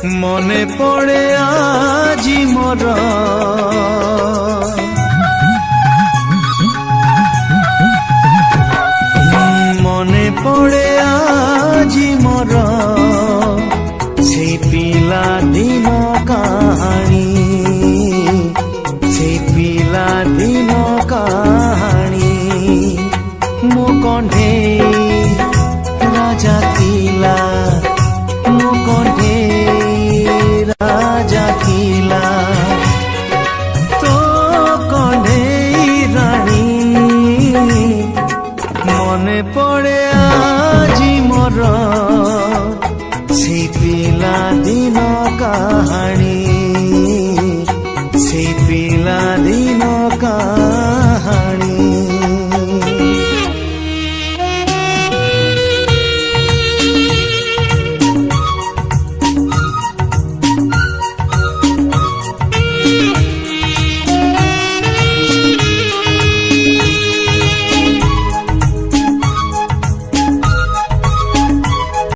মনে পড়ে আজি মোর মনে পড়ে আজি মোর সেই পিলা দিন কাহানী সেই পিলা দিন কাহানী মো কণ্ঠেই রাজা ଥିଲା ମୋ କଣ୍ଢେଇ ରାଜା ଥିଲା ତୋ କଣ୍ଢେଇ ରାଣୀ ମନେ ପଡ଼େ ଆଜି ମୋର ସେଇ ପିଲା ଦିନ କାହାଣୀ ସେଇ ପିଲା ଦିନ